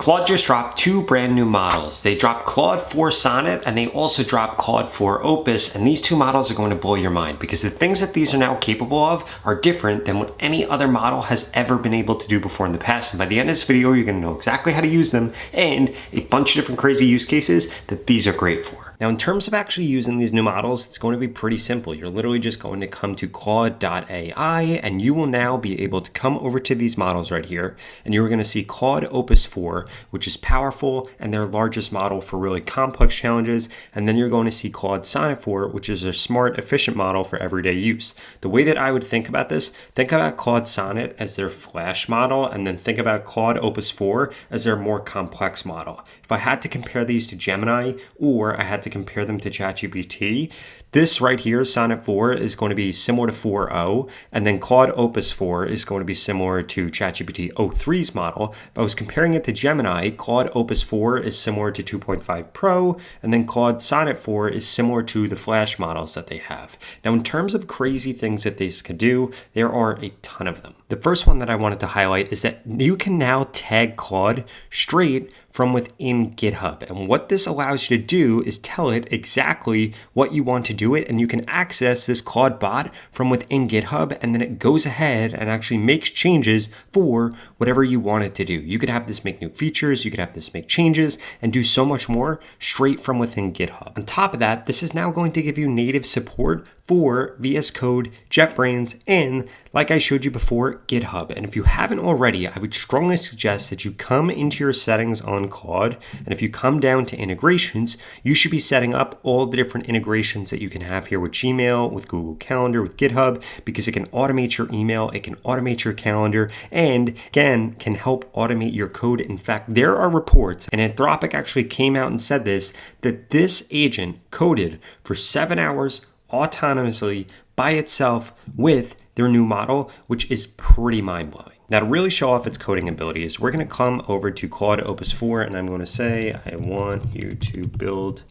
Claude just dropped two brand new models. They dropped Claude 4 Sonnet and they also dropped Claude 4 Opus, and these two models are going to blow your mind because the things that these are now capable of are different than what any other model has ever been able to do before in the past. And by the end of this video, you're going to know exactly how to use them and a bunch of different crazy use cases that these are great for. Now, in terms of actually using these new models, it's going to be pretty simple. You're literally just going to come to Claude.ai and you will now be able to come over to these models right here, and you're going to see Claude Opus 4, which is powerful and their largest model for really complex challenges. And then you're going to see Claude Sonnet 4, which is a smart, efficient model for everyday use. The way that I would think about this, think about Claude Sonnet as their flash model, and then think about Claude Opus 4 as their more complex model. If I had to compare these to Gemini, or I had to compare them to ChatGPT, this right here, Sonnet 4, is going to be similar to 4.0, and then Claude Opus 4 is going to be similar to ChatGPT 03's model. If I was comparing it to Gemini, Claude Opus 4 is similar to 2.5 Pro, and then Claude Sonnet 4 is similar to the Flash models that they have. Now, in terms of crazy things that these could do, there are a ton of them. The first one that I wanted to highlight is that you can now tag Claude straight from within GitHub. And what this allows you to do is tell it exactly what you want to do it, and you can access this Claude bot from within GitHub, and then it goes ahead and actually makes changes for whatever you want it to do. You could have this make new features, you could have this make changes, and do so much more straight from within GitHub. On top of that, this is now going to give you native support for VS Code, JetBrains, and like I showed you before, GitHub. And if you haven't already, I would strongly suggest that you come into your settings on Claude, and if you come down to integrations, you should be setting up all the different integrations that you can have here with Gmail, with Google Calendar, with GitHub, because it can automate your email, it can automate your calendar, and again, can help automate your code. In fact, there are reports, and Anthropic actually came out and said this, that this agent coded for 7 hours autonomously by itself with their new model, which is pretty mind-blowing. Now, to really show off its coding abilities, we're going to come over to Claude Opus 4, and I'm going to say, I want you to build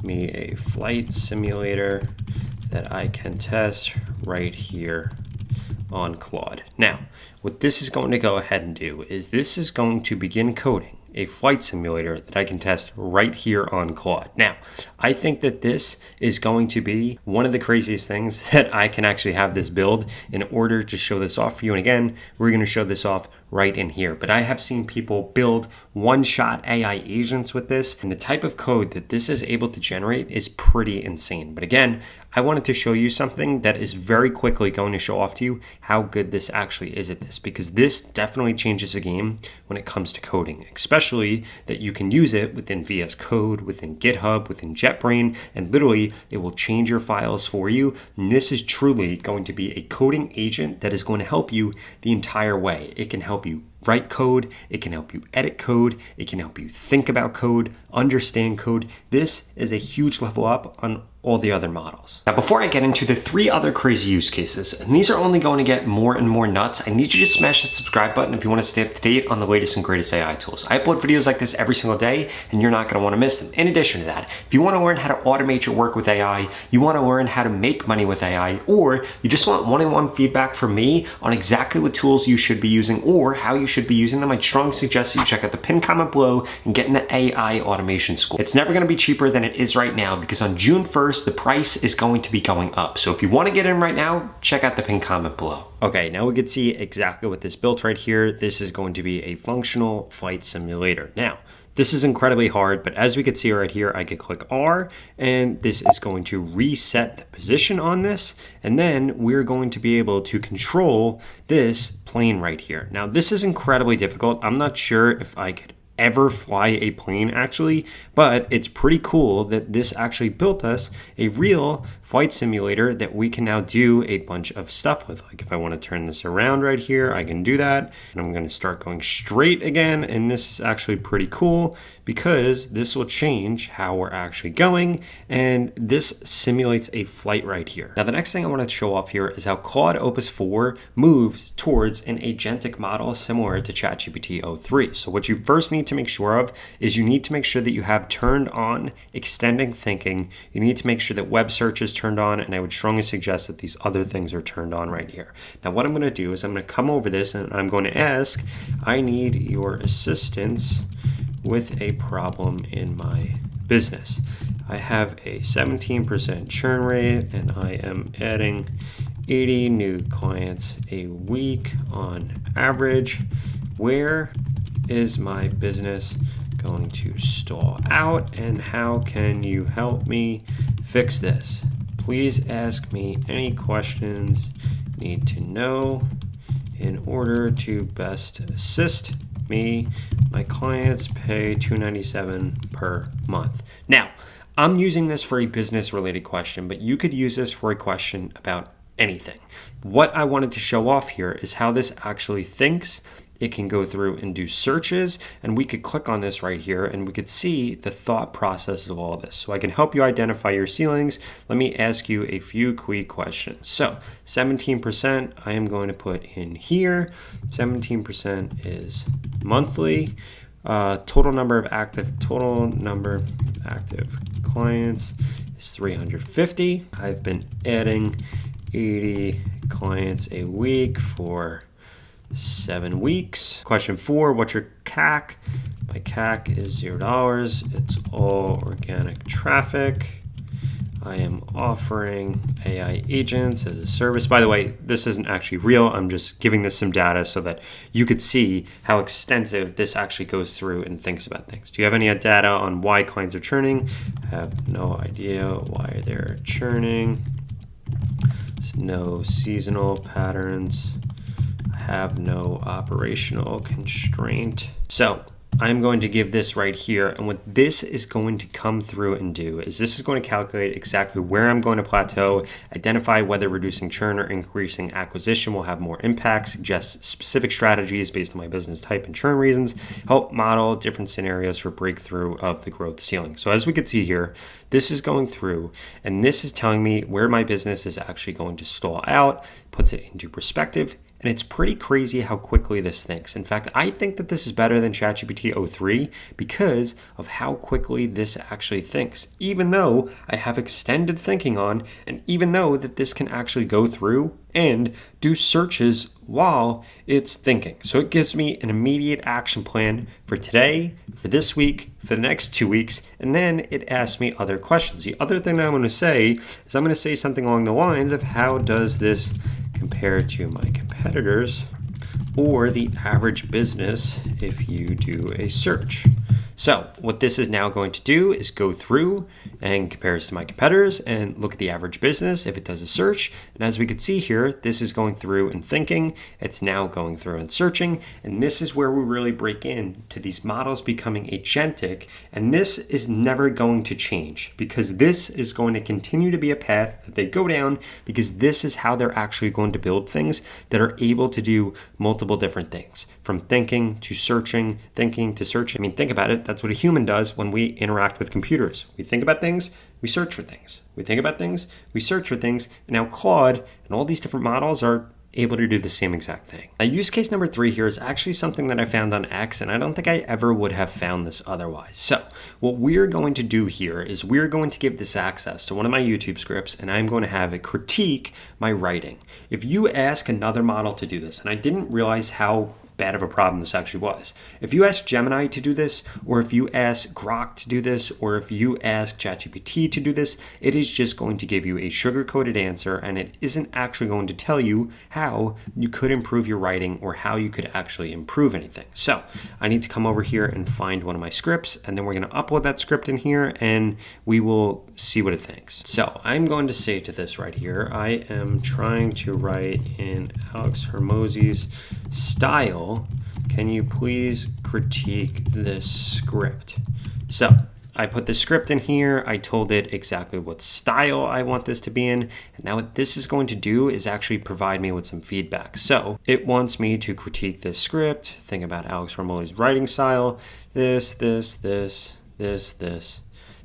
me a flight simulator that I can test right here on Claude. Now, what this is going to go ahead and do is this is going to begin coding a flight simulator that I can test right here on Claude. Now, I think that this is going to be one of the craziest things that I can actually have this build in order to show this off for you. And again, we're going to show this off right in here. But I have seen people build one-shot AI agents with this, and the type of code that this is able to generate is pretty insane. But again, I wanted to show you something that is very quickly going to show off to you how good this actually is at this, because this definitely changes the game when it comes to coding, especially that you can use it within VS Code, within GitHub, within JetBrains, and literally it will change your files for you. And this is truly going to be a coding agent that is going to help you the entire way. It can help you write code, it can help you edit code, it can help you think about code, understand code. This is a huge level up on all the other models. Now, before I get into the 3 other crazy use cases, and these are only going to get more and more nuts, I need you to smash that subscribe button if you want to stay up to date on the latest and greatest AI tools. I upload videos like this every single day, and you're not going to want to miss them. In addition to that, if you want to learn how to automate your work with AI, you want to learn how to make money with AI, or you just want one-on-one feedback from me on exactly what tools you should be using or how you should be using them, I'd strongly suggest that you check out the pinned comment below and get into AI automation school. It's never going to be cheaper than it is right now, because on June 1st, the price is going to be going up. So if you want to get in right now, check out the pinned comment below. Okay, now we can see exactly what this built right here. This is going to be a functional flight simulator. Now, this is incredibly hard, but as we can see right here, I can click R, and this is going to reset the position on this, and then we're going to be able to control this plane right here. Now, this is incredibly difficult. I'm not sure if I could ever fly a plane actually, but it's pretty cool that this actually built us a real flight simulator that we can now do a bunch of stuff with. Like if I want to turn this around right here, I can do that. And I'm going to start going straight again. And this is actually pretty cool because this will change how we're actually going. And this simulates a flight right here. Now, the next thing I want to show off here is how Claude Opus 4 moves towards an agentic model similar to ChatGPT 03. So what you first need need to make sure of is you need to make sure that you have turned on extending thinking. You need to make sure that web search is turned on, and I would strongly suggest that these other things are turned on right here. Now what I'm going to do is I'm going to come over this and I'm going to ask, I need your assistance with a problem in my business. I have a 17% churn rate and I am adding 80 new clients a week on average. Where is my business going to stall out, and how can you help me fix this? Please ask me any questions you need to know in order to best assist me. My clients pay $297 per month. Now, I'm using this for a business related question, but you could use this for a question about anything. What I wanted to show off here is how this actually thinks. It can go through and do searches, and we could click on this right here and we could see the thought process of all of this. So I can help you identify your ceilings. Let me ask you a few quick questions. So 17% I am going to put in here. 17% is monthly. Total number of active clients is 350. I've been adding 80 clients a week for 7 weeks. Question 4, what's your CAC? My CAC is $0. It's all organic traffic. I am offering AI agents as a service. By the way, this isn't actually real. I'm just giving this some data so that you could see how extensive this actually goes through and thinks about things. Do you have any data on why clients are churning? I have no idea why they're churning. There's no seasonal patterns. I have no operational constraint. So I'm going to give this right here, and what this is going to come through and do is this is going to calculate exactly where I'm going to plateau, identify whether reducing churn or increasing acquisition will have more impact, suggest specific strategies based on my business type and churn reasons, help model different scenarios for breakthrough of the growth ceiling. So as we can see here, this is going through and this is telling me where my business is actually going to stall out, puts it into perspective. And it's pretty crazy how quickly this thinks. In fact, I think that this is better than ChatGPT 03 because of how quickly this actually thinks. Even though I have extended thinking on, and even though that this can actually go through and do searches while it's thinking. So it gives me an immediate action plan for today, for this week, for the next 2 weeks, and then it asks me other questions. The other thing that I'm going to say is I'm going to say something along the lines of how does this compare to my competitors or the average business if you do a search. So what this is now going to do is go through and compare us to my competitors and look at the average business if it does a search. And as we can see here, this is going through and thinking. It's now going through and searching. And this is where we really break into these models becoming agentic. And this is never going to change because this is going to continue to be a path that they go down because this is how they're actually going to build things that are able to do multiple different things. From thinking to searching, thinking to searching. I mean, think about it. That's what a human does when we interact with computers. We think about things, we search for things. We think about things, we search for things. And now Claude and all these different models are able to do the same exact thing. Now, use case number 3 here is actually something that I found on X, and I don't think I ever would have found this otherwise. So what we're going to do here is we're going to give this access to one of my YouTube scripts, and I'm going to have it critique my writing. If you ask another model to do this, and I didn't realize how bad of a problem this actually was. If you ask Gemini to do this, or if you ask Grok to do this, or if you ask ChatGPT to do this, it is just going to give you a sugar-coated answer, and it isn't actually going to tell you how you could improve your writing or how you could actually improve anything. So I need to come over here and find one of my scripts, and then we're going to upload that script in here, and we will see what it thinks. So I'm going to say to this right here, I am trying to write in Alex Hormozy's style. Can you please critique this script? So I put the script in here. I told it exactly what style I want this to be in. And now what this is going to do is actually provide me with some feedback. So it wants me to critique this script, think about Alex Hormozy's writing style, this.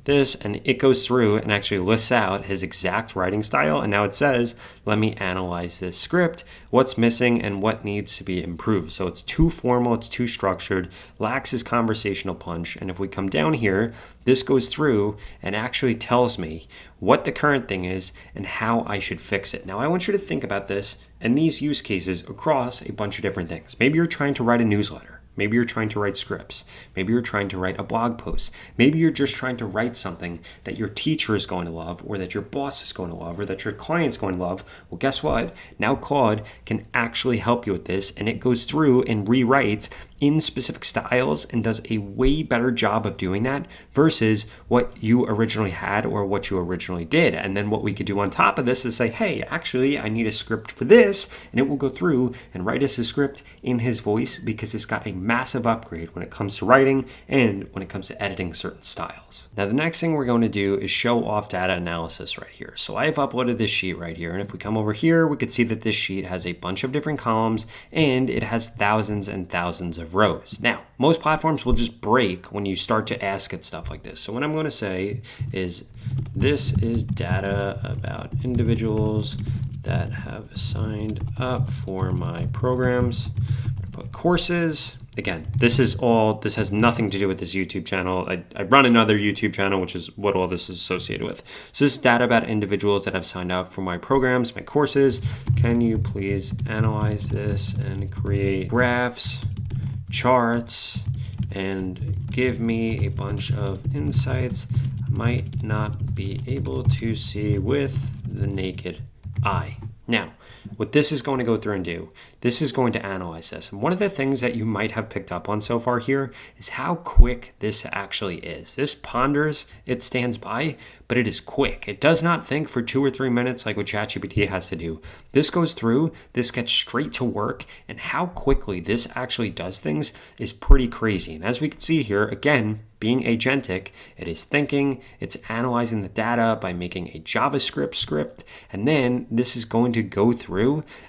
this, and it goes through and actually lists out his exact writing style. And now it says, let me analyze this script, what's missing and what needs to be improved. So it's too formal, it's too structured, lacks his conversational punch. And if we come down here, this goes through and actually tells me what the current thing is and how I should fix it. Now I want you to think about this and these use cases across a bunch of different things. Maybe you're trying to write a newsletter. Maybe you're trying to write scripts. Maybe you're trying to write a blog post. Maybe you're just trying to write something that your teacher is going to love, or that your boss is going to love, or that your client's going to love. Well, guess what? Now Claude can actually help you with this, and it goes through and rewrites in specific styles and does a way better job of doing that versus what you originally had or what you originally did. And then what we could do on top of this is say, hey, actually, I need a script for this, and it will go through and write us a script in his voice because it's got a massive upgrade when it comes to writing and when it comes to editing certain styles. Now, the next thing we're going to do is show off data analysis right here. So I have uploaded this sheet right here, and if we come over here, we could see that this sheet has a bunch of different columns and it has thousands and thousands of rows. Now, most platforms will just break when you start to ask it stuff like this. So what I'm going to say is, this is data about individuals that have signed up for my programs. I'm going to put courses. Again, this has nothing to do with this YouTube channel. I run another YouTube channel, which is what all this is associated with. So this is data about individuals that have signed up for my programs, my courses. Can you please analyze this and create graphs, charts, and give me a bunch of insights I might not be able to see with the naked eye. Now, what this is going to go through and do, this is going to analyze this. And one of the things that you might have picked up on so far here is how quick this actually is. This ponders, it stands by, but it is quick. It does not think for 2 or 3 minutes like what ChatGPT has to do. This goes through, this gets straight to work, and how quickly this actually does things is pretty crazy. And as we can see here, again, being agentic, it is thinking, it's analyzing the data by making a JavaScript script, and then this is going to go through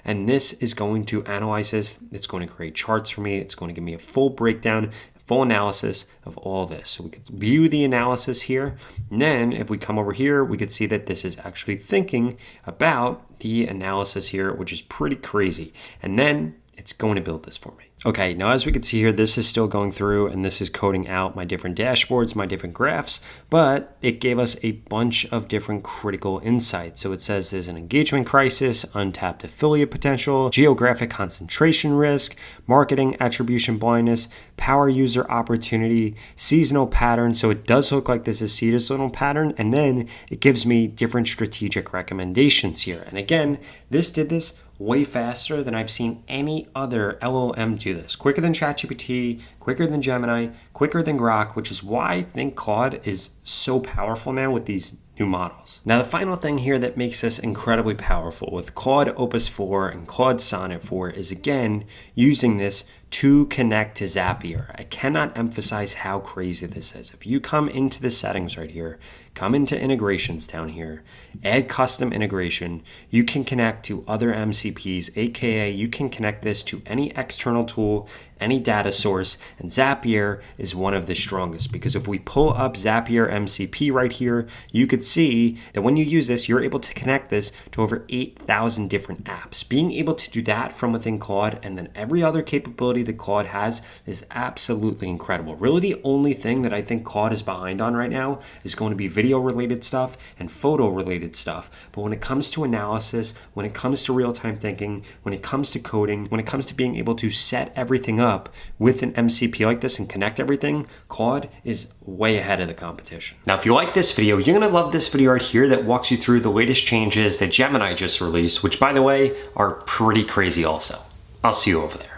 and this is going to analyze this. It's going to create charts for me. It's going to give me a full breakdown, full analysis of all this. So we could view the analysis here. And then if we come over here, we could see that this is actually thinking about the analysis here, which is pretty crazy. And then it's going to build this for me. Okay, now as we can see here, this is still going through and this is coding out my different dashboards, my different graphs, but it gave us a bunch of different critical insights. So it says there's an engagement crisis, untapped affiliate potential, geographic concentration risk, marketing attribution blindness, power user opportunity, seasonal pattern. So it does look like this is seasonal pattern, and then it gives me different strategic recommendations here. And again, this did this way faster than I've seen any other LLM do this. Quicker than ChatGPT, quicker than Gemini, quicker than Grok, which is why I think Claude is so powerful now with these new models. Now, the final thing here that makes this incredibly powerful with Claude Opus 4 and Claude Sonnet 4 is, again, using this to connect to Zapier. I cannot emphasize how crazy this is. If you come into the settings right here, come into integrations down here, add custom integration, you can connect to other MCPs, aka you can connect this to any external tool, any data source, and Zapier is one of the strongest, because if we pull up Zapier MCP right here, you could see that when you use this, you're able to connect this to over 8,000 different apps. Being able to do that from within Claude and then every other capability that Claude has is absolutely incredible. Really, the only thing that I think Claude is behind on right now is going to be video related stuff and photo related stuff. But when it comes to analysis, when it comes to real-time thinking, when it comes to coding, when it comes to being able to set everything up with an MCP like this and connect everything, Claude is way ahead of the competition. Now, if you like this video, you're going to love this video right here that walks you through the latest changes that Gemini just released, which, by the way, are pretty crazy also. I'll see you over there.